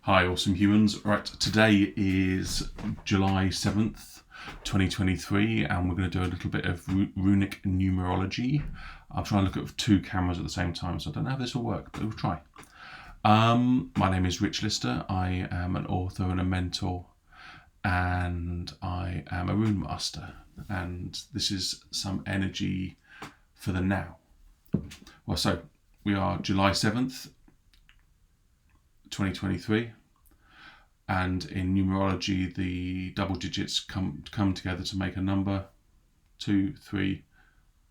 Hi, awesome humans. Right, today is July 7th, 2023, and we're going to do a little bit of runic numerology. I'll try and look at two cameras at the same time, so I don't know how this will work, but we'll try. My name is Rich Lister. I am an author and a mentor, and I am a rune master, and this is some energy for the now. Well, so we are July 7th, 2023, and in numerology the double digits come together to make a number 2 3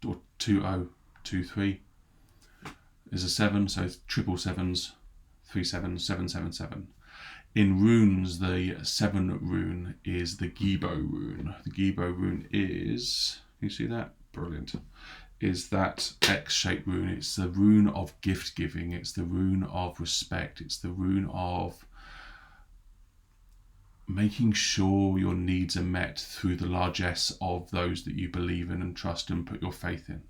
or 2023 is a 7, so triple sevens, 3 7 7 7 7. In runes, the 7 rune is the Gibo rune. The Gibo rune is, can you see that? Brilliant. Is that X-shaped rune. It's the rune of gift giving. It's the rune of respect. It's the rune of making sure your needs are met through the largesse of those that you believe in and trust and put your faith in.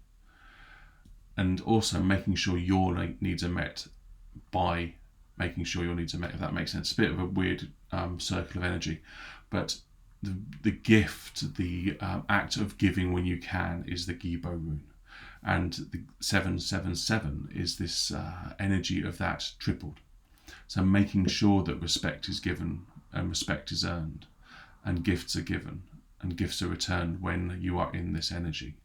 And also making sure your needs are met by making sure your needs are met, if that makes sense. It's a bit of a weird circle of energy, but the gift, the act of giving when you can is the Gibo rune. And the 777 is this energy of that tripled. So making sure that respect is given and respect is earned, and gifts are given and gifts are returned when you are in this energy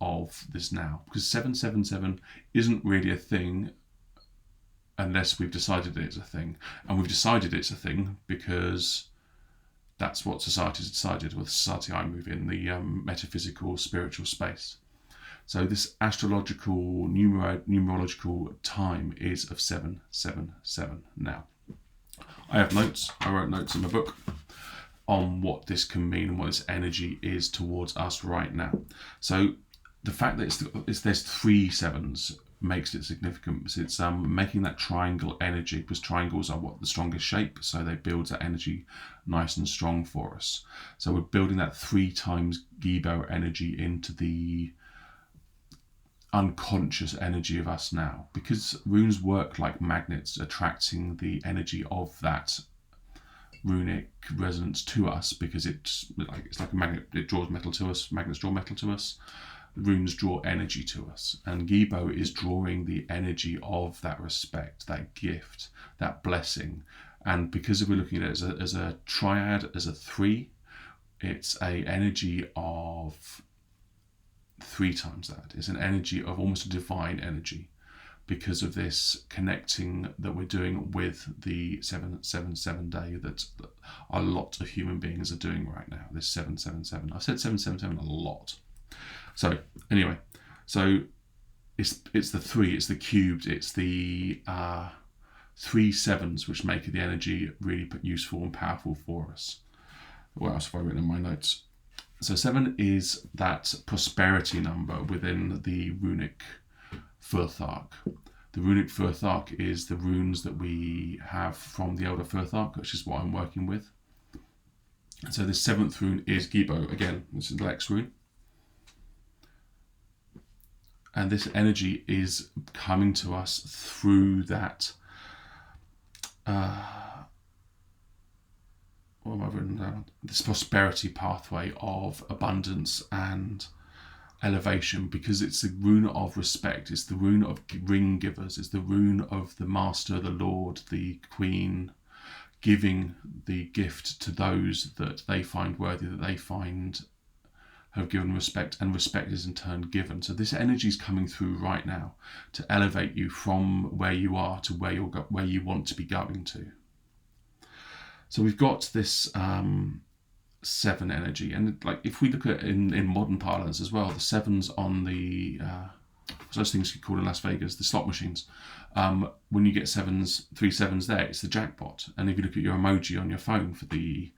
of this now. Because 777 isn't really a thing unless we've decided it's a thing. And we've decided it's a thing because that's what society's decided, or the society I move in, the metaphysical, spiritual space. So this astrological, numerological time is of 777 now. I have notes. I wrote notes in my book on what this can mean and what this energy is towards us right now. So the fact that there's 3 sevens makes it significant. It's making that triangle energy, because triangles are the strongest shape, so they build that energy nice and strong for us. So we're building that 3 times Gibo energy into the unconscious energy of us now, because runes work like magnets, attracting the energy of that runic resonance to us, because it's like a magnet. It draws metal to us. Magnets draw metal to us. Runes draw energy to us, and Gibo is drawing the energy of that respect, that gift, that blessing. And because we're looking at it as a triad, as a 3, it's a energy of 3 times that. It's an energy of almost a divine energy, because of this connecting that we're doing with the 777 day that a lot of human beings are doing right now. This 777. I said 777 a lot. So anyway, so it's the 3, it's the cubed, it's the 3 sevens, which make the energy really useful and powerful for us. What else have I written in my notes? So 7 is that prosperity number within the runic Furthark. The runic Furthark is the runes that we have from the Elder Furthark, which is what I'm working with. And so this 7th rune is Gibo. Again, this is the Lex rune. And this energy is coming to us through that what have I written down? This prosperity pathway of abundance and elevation, because it's the rune of respect, it's the rune of ring givers, it's the rune of the master, the lord, the queen, giving the gift to those that they find worthy, that they find have given respect, and respect is in turn given. So this energy is coming through right now to elevate you from where you are to where you want to be going to. So we've got this 7 energy, and like if we look at in modern parlance as well, the 7s on the those things you call in Las Vegas the slot machines. When you get 3 sevens there, it's the jackpot. And if you look at your emoji on your phone for the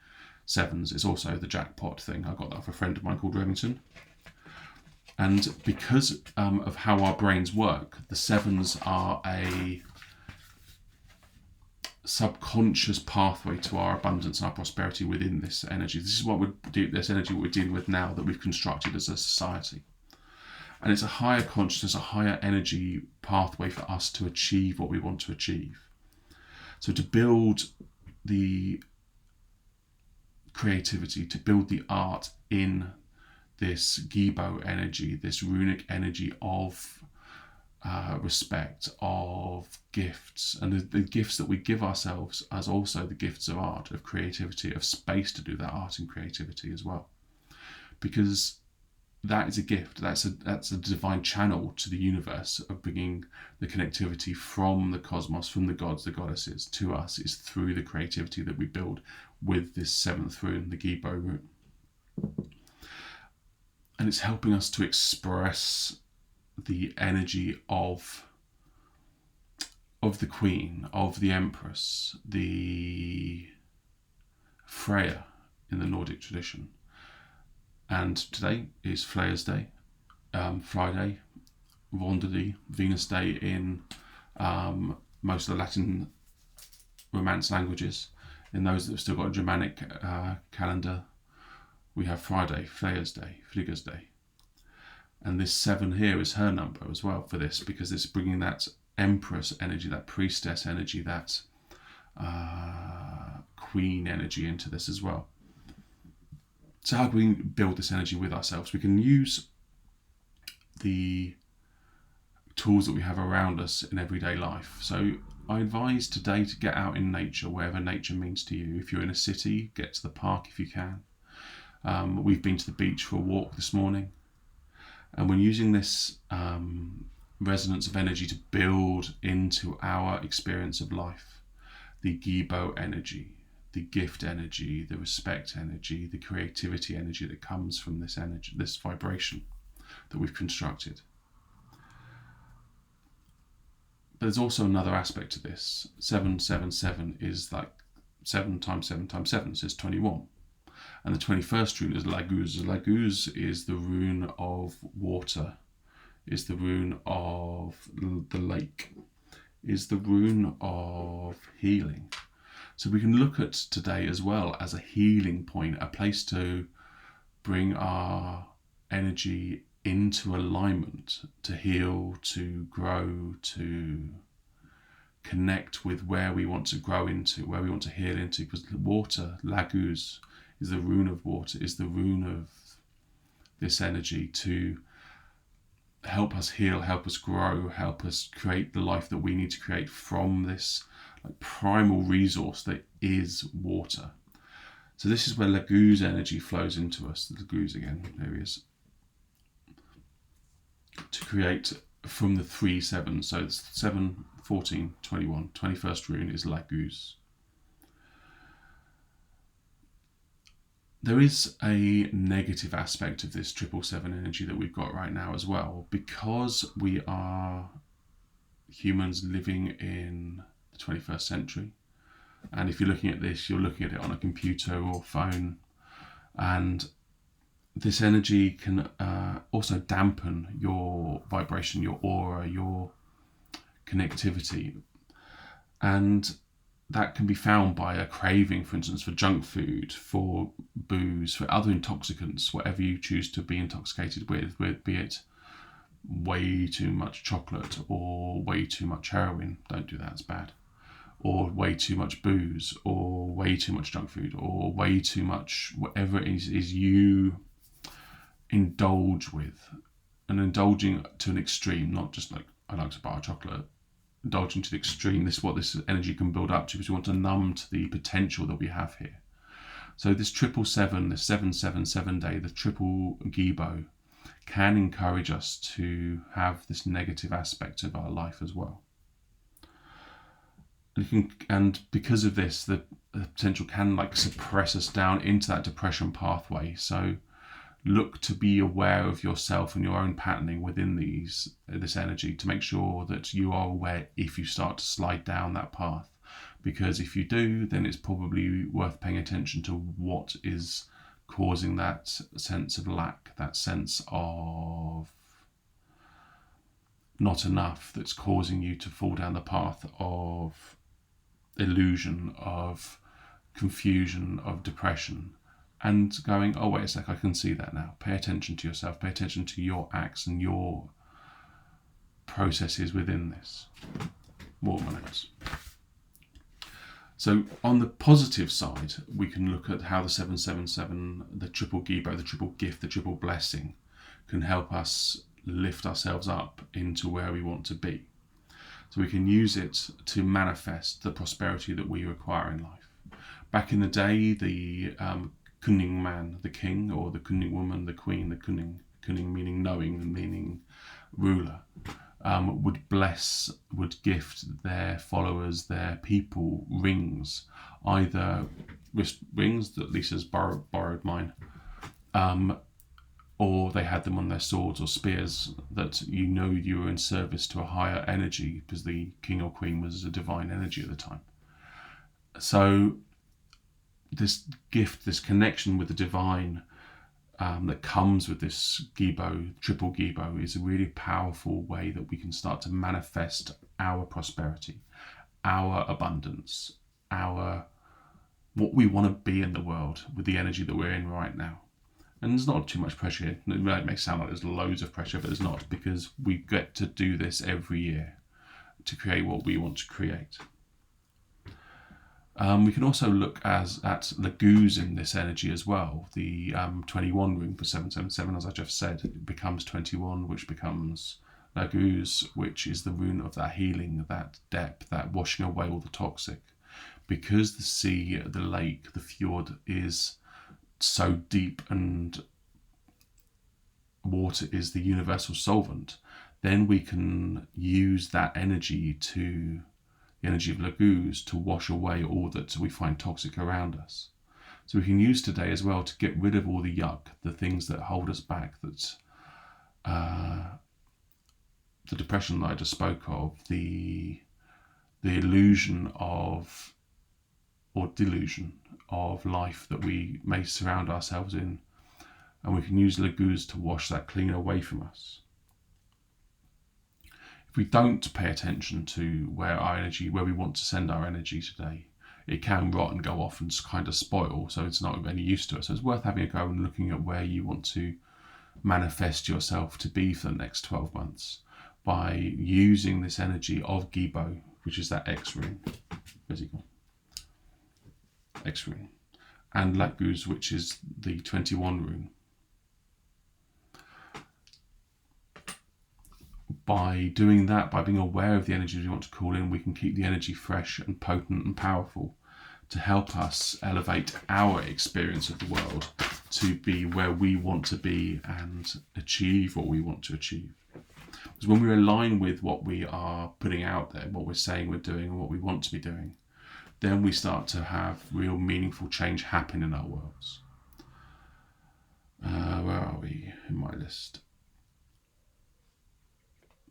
7s, it's also the jackpot thing. I got that for a friend of mine called Remington. And because of how our brains work, the 7s are a subconscious pathway to our abundance and our prosperity within this energy. This is what we're dealing with now, that we've constructed as a society. And it's a higher consciousness, a higher energy pathway for us to achieve what we want to achieve. So to build the creativity, to build the art in this Gibo energy, this runic energy of respect, of gifts, and the gifts that we give ourselves as also the gifts of art, of creativity, of space to do that art and creativity as well. Because that is a gift. That's a divine channel to the universe of bringing the connectivity from the cosmos, from the gods, the goddesses to us, is through the creativity that we build with this seventh rune, the Gibo rune. And it's helping us to express the energy of the Queen, of the Empress, the Freya in the Nordic tradition. And today is Freya's Day, Friday, Vendredi, Venus Day in most of the Latin Romance languages. In those that have still got a Germanic calendar, we have Friday, Freya's Day, Frigga's Day. And this 7 here is her number as well for this, because it's bringing that Empress energy, that priestess energy, that Queen energy into this as well. So how can we build this energy with ourselves? We can use the tools that we have around us in everyday life. So I advise today to get out in nature, wherever nature means to you. If you're in a city, get to the park if you can. We've been to the beach for a walk this morning. And when using this resonance of energy to build into our experience of life, the Gibo energy, the gift energy, the respect energy, the creativity energy that comes from this energy, this vibration that we've constructed. But there's also another aspect to this. 777 is like 7 times 7 times 7, so it's 21. And the 21st rune is Laguz. Laguz is the rune of water, is the rune of the lake, is the rune of healing. So we can look at today as well as a healing point, a place to bring our energy into alignment, to heal, to grow, to connect with where we want to grow into, where we want to heal into. Because water, Laguz, is the rune of water, is the rune of this energy to help us heal, help us grow, help us create the life that we need to create from this primal resource that is water. So this is where Laguz energy flows into us. Laguz again, there he is. To create from the 3 7. So it's 7, 14, 21. 21st rune is Laguz. There is a negative aspect of this 777 energy that we've got right now as well, because we are humans living in the 21st century. And if you're looking at this, you're looking at it on a computer or phone, and this energy can also dampen your vibration, your aura, your connectivity. And that can be found by a craving, for instance, for junk food, for booze, for other intoxicants, whatever you choose to be intoxicated with, be it way too much chocolate or way too much heroin. Don't do that, it's bad. Or way too much booze, or way too much junk food, or way too much whatever it is you indulge with. And indulging to an extreme, not just like I like a bar of chocolate. Indulging to the extreme, this is what this energy can build up to, because we want to numb to the potential that we have here. So this 777, the 777 day, the triple Gibo, can encourage us to have this negative aspect of our life as well. And because of this, the potential can suppress us down into that depression pathway. So look to be aware of yourself and your own patterning within this energy, to make sure that you are aware if you start to slide down that path. Because if you do, then it's probably worth paying attention to what is causing that sense of lack, that sense of not enough, that's causing you to fall down the path of illusion, of confusion, of depression. And going, oh wait a sec, I can see that now. Pay attention to yourself, pay attention to your acts and your processes within this. More minutes. So on the positive side, we can look at how the 777, the triple Gibo, the triple gift, the triple blessing, can help us lift ourselves up into where we want to be. So we can use it to manifest the prosperity that we require in life. Back in the day, the Kuning man, the king, or the Kuning woman, the queen, the Kuning meaning knowing and meaning ruler, would gift their followers, their people, rings, either wrist rings that Lisa's borrowed mine, or they had them on their swords or spears, that you were in service to a higher energy, because the king or queen was a divine energy at the time. So this gift, this connection with the divine, that comes with this Gibo, triple Gibo, is a really powerful way that we can start to manifest our prosperity, our abundance, what we want to be in the world with the energy that we're in right now. And there's not too much pressure here. It may sound like there's loads of pressure, but there's not, because we get to do this every year to create what we want to create. We can also look at Laguz in this energy as well. The 21 rune for 777, as I just said, it becomes 21, which becomes Laguz, which is the rune of that healing, that depth, that washing away all the toxic. Because the sea, the lake, the fjord is so deep and water is the universal solvent, then we can use that energy the energy of Laguz to wash away all that we find toxic around us. So we can use today as well to get rid of all the yuck, the things that hold us back, that the depression that I just spoke of, the illusion of, or delusion of life that we may surround ourselves in. And we can use Laguz to wash that clean away from us. If we don't pay attention to where we want to send our energy today, it can rot and go off and kind of spoil, so it's not of any use to us. So it's worth having a go and looking at where you want to manifest yourself to be for the next 12 months by using this energy of Gibo, which is that X rune. Where's it gone? X rune. And Laguz, which is the 21 rune. By doing that, by being aware of the energies we want to call in, we can keep the energy fresh and potent and powerful to help us elevate our experience of the world to be where we want to be and achieve what we want to achieve. Because when we align with what we are putting out there, what we're saying we're doing and what we want to be doing, then we start to have real meaningful change happen in our worlds. Where are we in my list?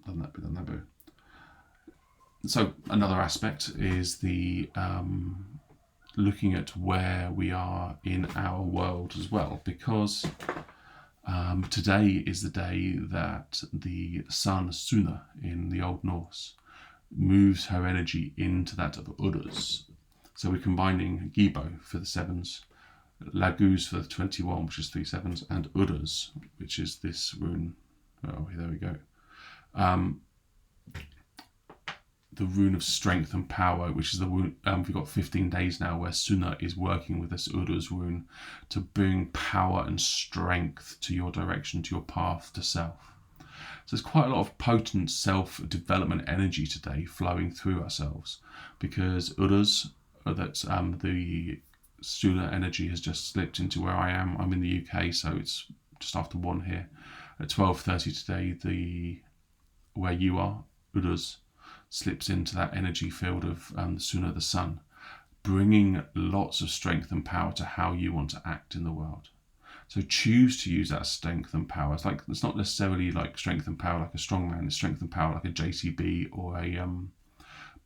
Done that bit. So another aspect is the looking at where we are in our world as well, because today is the day that the sun, Sunna in the Old Norse, moves her energy into that of Uruz. So we're combining Gibo for the 7s, Laguz for the 21, which is 3 7s, and Uruz, which is this rune. Oh, there we go. The rune of strength and power, which is the rune, we've got 15 days now where Sunna is working with this Uruz rune to bring power and strength to your direction, to your path to self. So there's quite a lot of potent self-development energy today flowing through ourselves, because Uruz, that's the Sunna energy, has just slipped into where I am. I'm in the UK, so it's just after 1 here. At 12:30 today, where you are, Uruz, slips into that energy field of the Sunna, the sun, bringing lots of strength and power to how you want to act in the world. So choose to use that strength and power. It's not necessarily like strength and power like a strongman. It's strength and power like a JCB or a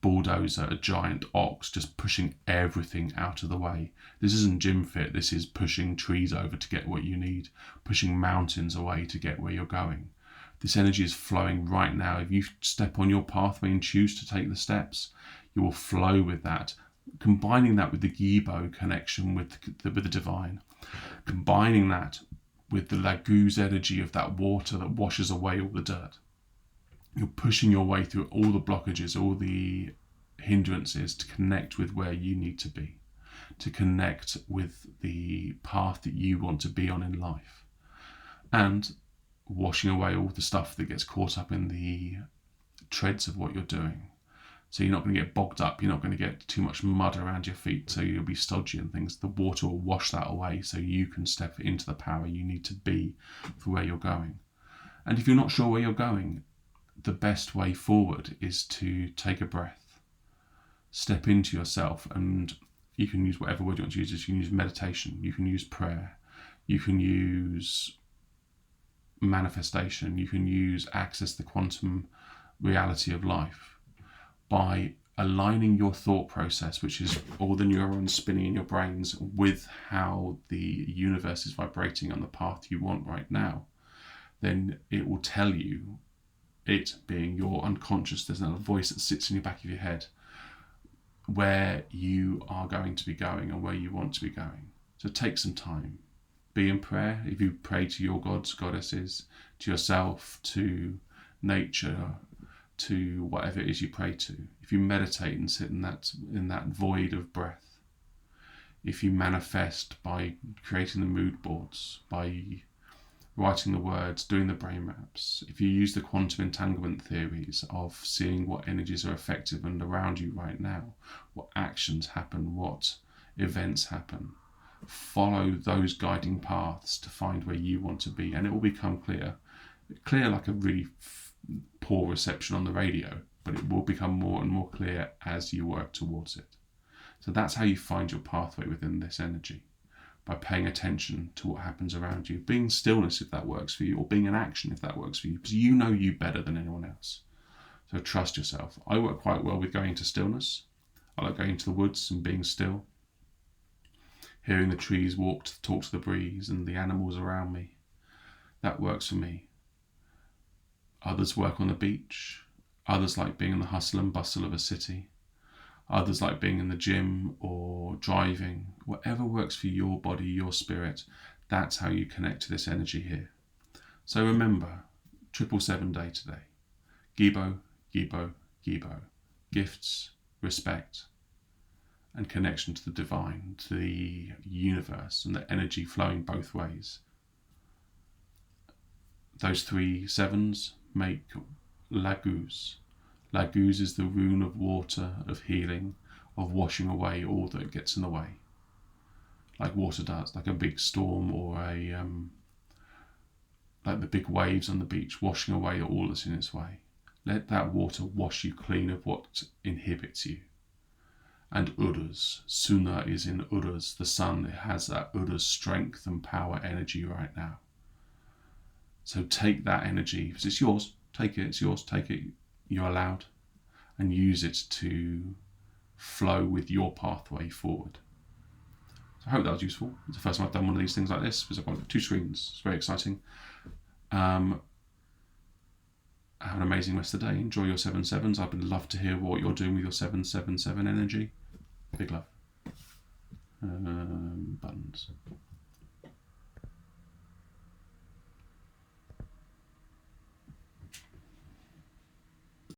bulldozer, a giant ox, just pushing everything out of the way. This isn't gym fit. This is pushing trees over to get what you need, pushing mountains away to get where you're going. This energy is flowing right now. If you step on your pathway and choose to take the steps, you will flow with that. Combining that with the Gibo connection with the divine, combining that with the Laguz energy of that water that washes away all the dirt. You're pushing your way through all the blockages, all the hindrances to connect with where you need to be, to connect with the path that you want to be on in life, and washing away all the stuff that gets caught up in the treads of what you're doing. So you're not going to get bogged up, you're not going to get too much mud around your feet so you'll be stodgy and things. The water will wash that away so you can step into the power you need to be for where you're going. And if you're not sure where you're going, the best way forward is to take a breath, step into yourself, and you can use whatever word you want to use. You can use meditation, you can use prayer, you can use manifestation, you can use access the quantum reality of life by aligning your thought process, which is all the neurons spinning in your brains, with how the universe is vibrating on the path you want right now. Then it will tell you, it being your unconscious, there's another voice that sits in the back of your head, where you are going to be going and where you want to be going. So take some time. Be in prayer. If you pray to your gods, goddesses, to yourself, to nature, to whatever it is you pray to. If you meditate and sit in that void of breath. If you manifest by creating the mood boards, by writing the words, doing the brain maps. If you use the quantum entanglement theories of seeing what energies are effective and around you right now, what actions happen, what events happen. Follow those guiding paths to find where you want to be, and it will become clear like a really poor reception on the radio, but it will become more and more clear as you work towards it. So that's how you find your pathway within this energy, by paying attention to what happens around you, being stillness if that works for you, or being in action if that works for you, because you know you better than anyone else. So trust yourself. I work quite well with going into stillness. I like going into the woods and being still, hearing the trees talk to the breeze and the animals around me. That works for me. Others work on the beach. Others like being in the hustle and bustle of a city. Others like being in the gym or driving. Whatever works for your body, your spirit, that's how you connect to this energy here. So remember, 777 day today. Gibo, Gibo, Gibo. Gifts, respect, and connection to the divine, to the universe, and the energy flowing both ways. Those 3 sevens make Laguz. Laguz is the rune of water, of healing, of washing away all that gets in the way. Like water does, like a big storm or like the big waves on the beach, washing away all that's in its way. Let that water wash you clean of what inhibits you. And Uruz, Sunna is in Uruz, the sun. It has that Uruz strength and power energy right now. So take that energy, because it's yours, take it, it's yours, take it, you're allowed, and use it to flow with your pathway forward. So I hope that was useful. It's the first time I've done one of these things like this, because I've got 2 screens. It's very exciting. Have an amazing rest of the day. Enjoy your 7/7s. I would love to hear what you're doing with your 7/7/7 energy. Big love. Buttons.